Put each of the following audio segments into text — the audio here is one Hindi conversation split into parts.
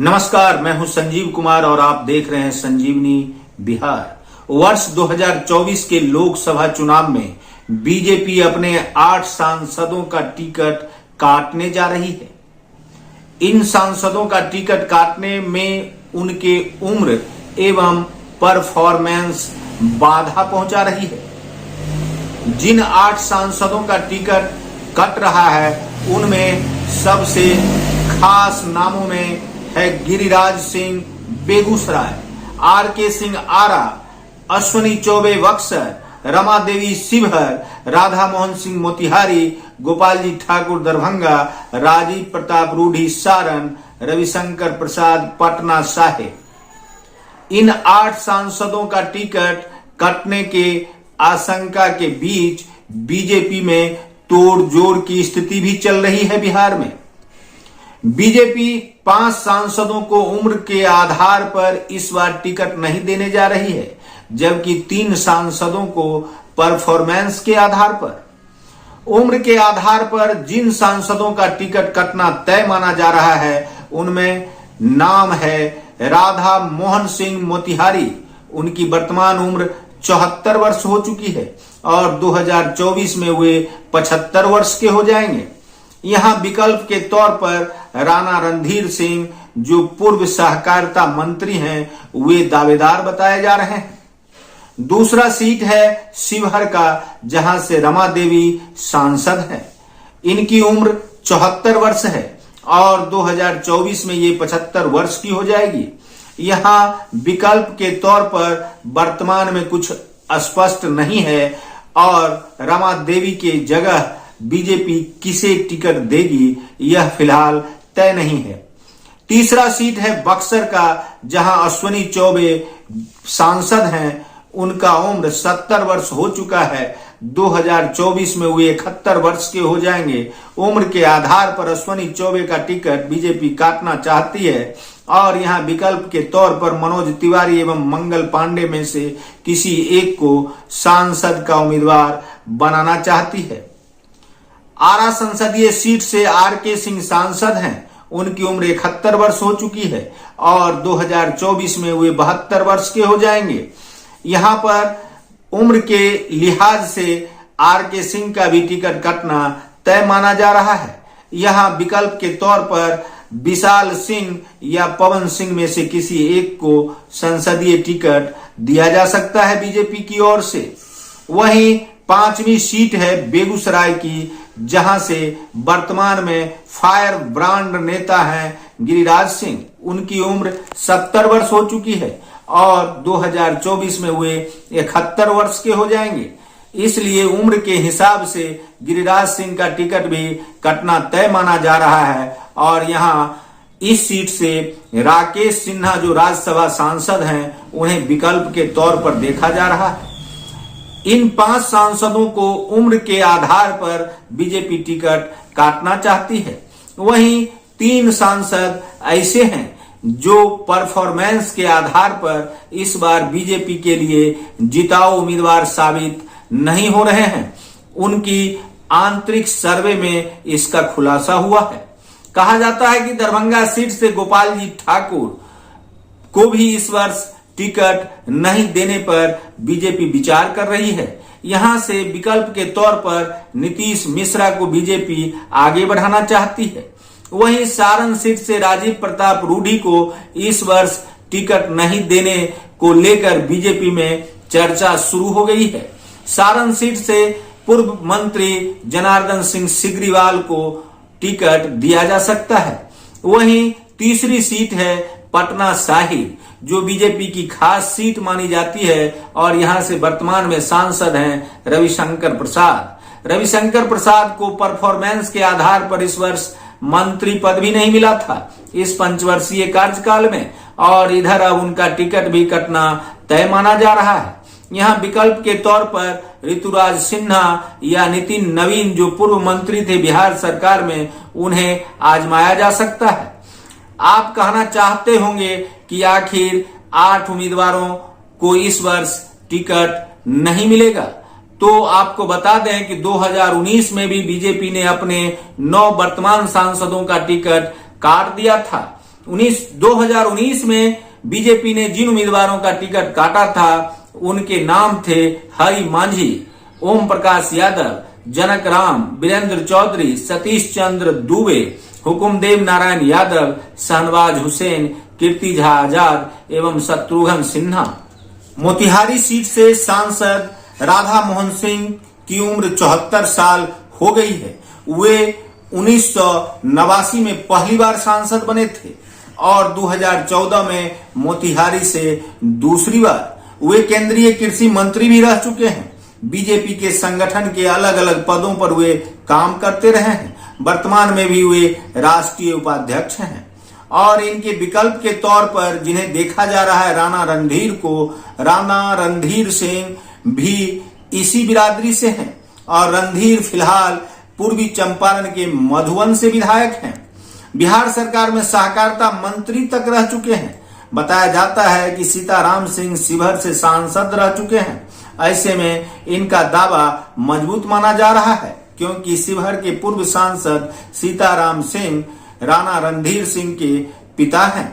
नमस्कार, मैं हूं संजीव कुमार और आप देख रहे हैं संजीवनी बिहार। वर्ष 2024 के लोकसभा चुनाव में बीजेपी अपने 8 सांसदों का टिकट काटने जा रही है। इन सांसदों का टिकट काटने में उनके उम्र एवं परफॉर्मेंस बाधा पहुंचा रही है। जिन 8 सांसदों का टिकट कट रहा है उनमें सबसे खास नामों में है गिरिराज सिंह बेगूसराय, आरके सिंह आरा, अश्विनी चौबे बक्सर, रमा देवी शिवहर, राधा मोहन सिंह मोतिहारी, गोपाल जी ठाकुर दरभंगा, राजीव प्रताप रूढ़ी सारण, रविशंकर प्रसाद पटना साहिब। इन 8 सांसदों का टिकट कटने के आशंका के बीच बीजेपी में तोड़जोड़ की स्थिति भी चल रही है। बिहार में बीजेपी 5 सांसदों को उम्र के आधार पर इस बार टिकट नहीं देने जा रही है, जबकि 3 सांसदों को परफॉर्मेंस के आधार पर। उम्र के आधार पर जिन सांसदों का टिकट कटना तय माना जा रहा है उनमें नाम है राधा मोहन सिंह मोतिहारी। उनकी वर्तमान उम्र 74 वर्ष हो चुकी है और 2024 में वे 75 वर्ष के हो जाएंगे। यहां विकल्प के तौर पर राणा रणधीर सिंह, जो पूर्व सहकारिता मंत्री हैं, वे दावेदार बताए जा रहे हैं। दूसरा सीट है शिवहर का, जहां से रमा देवी सांसद हैं। इनकी उम्र 74 वर्ष है और 2024 में ये 75 वर्ष की हो जाएगी। यहां विकल्प के तौर पर वर्तमान में कुछ स्पष्ट नहीं है और रमा देवी के जगह बीजेपी किसे टिकट देगी यह फिलहाल तय नहीं है। तीसरा सीट है बक्सर का, जहां अश्विनी चौबे सांसद हैं। उनका उम्र 70 वर्ष हो चुका है। 2024 में वे 71 वर्ष के हो जाएंगे। उम्र के आधार पर अश्विनी चौबे का टिकट बीजेपी काटना चाहती है और यहां विकल्प के तौर पर मनोज तिवारी एवं मंगल पांडे में से किसी एक को सांसद का उम्मीदवार बनाना चाहती है। आरा संसदीय सीट से आरके सिंह सांसद हैं। उनकी उम्र 71 वर्ष हो चुकी है और 2024 में वे 72 वर्ष के हो जाएंगे। यहां पर उम्र के लिहाज से आरके सिंह का भी टिकट कटना तय माना जा रहा है। यहां विकल्प के तौर पर विशाल सिंह या पवन सिंह में से किसी एक को संसदीय टिकट दिया जा सकता है बीजेपी की ओर से। वहीं 5वीं सीट है बेगूसराय की, जहां से वर्तमान में फायर ब्रांड नेता हैं गिरिराज सिंह। उनकी उम्र 70 वर्ष हो चुकी है और 2024 में वे 71 वर्ष के हो जाएंगे। इसलिए उम्र के हिसाब से गिरिराज सिंह का टिकट भी कटना तय माना जा रहा है और यहां इस सीट से राकेश सिन्हा, जो राज्यसभा सांसद हैं, उन्हें विकल्प के तौर पर देखा जा रहा है। इन 5 सांसदों को उम्र के आधार पर बीजेपी टिकट काटना चाहती है। वहीं 3 सांसद ऐसे हैं जो परफॉर्मेंस के आधार पर इस बार बीजेपी के लिए जिताऊ उम्मीदवार साबित नहीं हो रहे हैं। उनकी आंतरिक सर्वे में इसका खुलासा हुआ है। कहा जाता है कि दरभंगा सीट से गोपाल जी ठाकुर को भी इस वर्ष टिकट नहीं देने पर बीजेपी विचार कर रही है। यहां से विकल्प के तौर पर नीतीश मिश्रा को बीजेपी आगे बढ़ाना चाहती है। वहीं सारण सीट से राजीव प्रताप रूढ़ी को इस वर्ष टिकट नहीं देने को लेकर बीजेपी में चर्चा शुरू हो गई है। सारण सीट से पूर्व मंत्री जनार्दन सिंह सिग्रीवाल को टिकट दिया जा सकता है। वहीं तीसरी सीट है पटना साहिब, जो बीजेपी की खास सीट मानी जाती है और यहां से वर्तमान में सांसद हैं रविशंकर प्रसाद। रविशंकर प्रसाद को परफॉर्मेंस के आधार पर इस वर्ष मंत्री पद भी नहीं मिला था इस 5 वर्षीय कार्यकाल में और इधर अब उनका टिकट भी कटना तय माना जा रहा है। यहां विकल्प के तौर पर ऋतुराज सिन्हा या नितिन नवीन, जो पूर्व मंत्री थे बिहार सरकार में, उन्हें आजमाया जा सकता है। आप कहना चाहते होंगे कि आखिर 8 उम्मीदवारों को इस वर्ष टिकट नहीं मिलेगा, तो आपको बता दें कि 2019 में भी बीजेपी ने अपने 9 वर्तमान सांसदों का टिकट काट दिया था। 2019 में बीजेपी ने जिन उम्मीदवारों का टिकट काटा था उनके नाम थे हरि मांझी, ओम प्रकाश यादव, जनक राम, वीरेंद्र चौधरी, सतीश चंद्र दुबे, हुकुमदेव नारायण यादव, शहनवाज हुसैन, कीर्ति झा आजाद एवं शत्रुघ्न सिन्हा। मोतिहारी सीट से सांसद राधा मोहन सिंह की उम्र 74 साल हो गई है। वे 1989 में पहली बार सांसद बने थे और 2014 में मोतिहारी से दूसरी बार। वे केंद्रीय कृषि मंत्री भी रह चुके हैं। बीजेपी के संगठन के अलग अलग पदों पर वे काम करते रहे हैं। वर्तमान में भी वे राष्ट्रीय उपाध्यक्ष हैं और इनके विकल्प के तौर पर जिन्हें देखा जा रहा है राणा रणधीर को, राणा रणधीर सिंह भी इसी बिरादरी से हैं और रणधीर फिलहाल पूर्वी चंपारण के मधुबन से विधायक हैं। बिहार सरकार में सहकारिता मंत्री तक रह चुके हैं। बताया जाता है कि सीताराम सिंह शिवहर से सांसद रह चुके हैं। ऐसे में इनका दावा मजबूत माना जा रहा है क्योंकि शिवहर के पूर्व सांसद सीताराम सिंह राणा रणधीर सिंह के पिता हैं।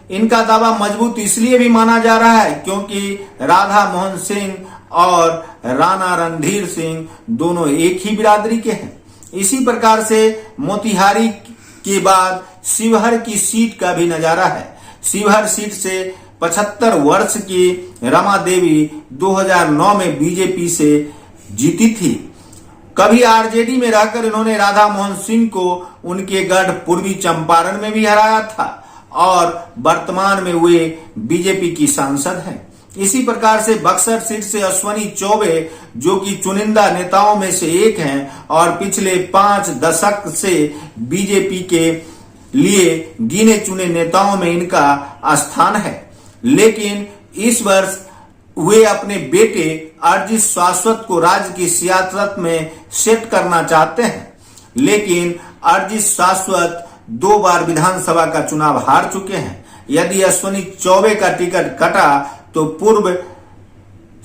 इनका दावा मजबूत इसलिए भी माना जा रहा है क्योंकि राधा मोहन सिंह और राणा रणधीर सिंह दोनों एक ही बिरादरी के हैं। इसी प्रकार से मोतिहारी के बाद शिवहर की सीट का भी नजारा है। शिवहर सीट से 75 वर्ष की रमा देवी 2009 में बीजेपी से जीती थी। कभी आरजेडी में रहकर इन्होंने राधा मोहन सिंह को उनके गढ़ पूर्वी चंपारण में भी हराया था और वर्तमान में वे बीजेपी की सांसद हैं। इसी प्रकार से बक्सर सीट से अश्वनी चौबे जो कि चुनिंदा नेताओं में से एक हैं और पिछले 5 दशक से बीजेपी के लिए गिने चुने नेताओं में इनका स्थान है। लेकिन इस वर्ष वे अपने बेटे अरजीत शाश्वत को राज्य की सियासत में सेट करना चाहते हैं। लेकिन अरजीत शाश्वत 2 बार विधानसभा का चुनाव हार चुके हैं। यदि अश्वनी चौबे का टिकट कटा तो पूर्व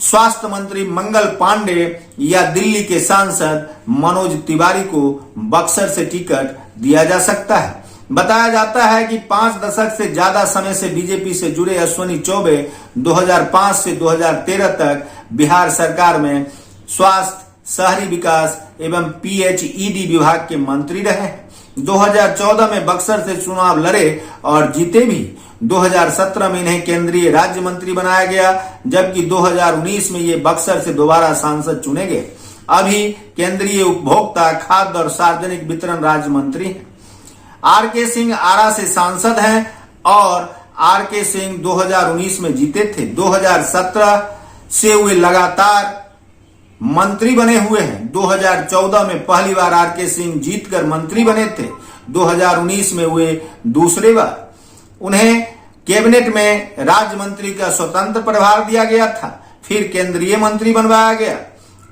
स्वास्थ्य मंत्री मंगल पांडे या दिल्ली के सांसद मनोज तिवारी को बक्सर से टिकट दिया जा सकता है। बताया जाता है कि 5 दशक से ज्यादा समय से बीजेपी से जुड़े अश्वनी चौबे 2005 से 2013 तक बिहार सरकार में स्वास्थ्य, शहरी विकास एवं PHED विभाग के मंत्री रहे। 2014 में बक्सर से चुनाव लड़े और जीते भी। 2017 में इन्हें केंद्रीय राज्य मंत्री बनाया गया जबकि 2019 में ये बक्सर से दोबारा सांसद चुने गए। अभी केंद्रीय उपभोक्ता, खाद्य और सार्वजनिक वितरण राज्य मंत्री हैं। RK सिंह आरा से सांसद हैं और RK सिंह 2019 में जीते थे। 2017 से वे लगातार मंत्री बने हुए हैं। 2014 में पहली बार RK सिंह जीतकर मंत्री बने थे। 2019 में वे दूसरी बार। उन्हें कैबिनेट में राज्य मंत्री का स्वतंत्र प्रभार दिया गया था, फिर केंद्रीय मंत्री बनवाया गया।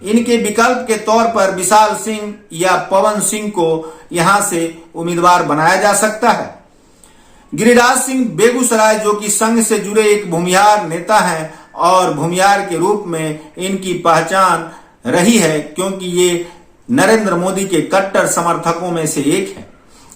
इनके विकल्प के तौर पर विशाल सिंह या पवन सिंह को यहां से उम्मीदवार बनाया जा सकता है। गिरिराज सिंह बेगूसराय जो कि संघ से जुड़े एक भूमिहार नेता हैं और भूमिहार के रूप में इनकी पहचान रही है क्योंकि ये नरेंद्र मोदी के कट्टर समर्थकों में से एक है।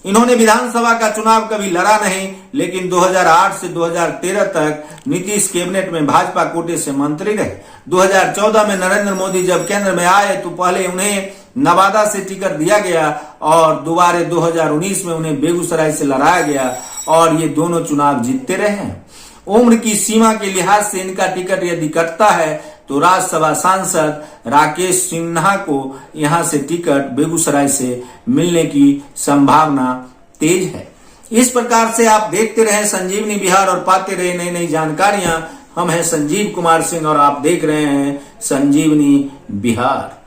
इन्होंने विधानसभा का चुनाव कभी लड़ा नहीं, लेकिन 2008 से 2013 तक नीतीश कैबिनेट में भाजपा कोटे से मंत्री रहे। 2014 में नरेंद्र मोदी जब केंद्र में आए तो पहले उन्हें नवादा से टिकट दिया गया और दोबारा 2019 में उन्हें बेगूसराय से लड़ाया गया और ये दोनों चुनाव जीतते रहे हैं। उम्र की सीमा के लिहाज से इनका टिकट यदि कटता है तो राज्यसभा सांसद राकेश सिन्हा को यहां से टिकट बेगूसराय से मिलने की संभावना तेज है। इस प्रकार से आप देखते रहे संजीवनी बिहार और पाते रहे नई नई जानकारियां। हम हैं संजीव कुमार सिंह और आप देख रहे हैं संजीवनी बिहार।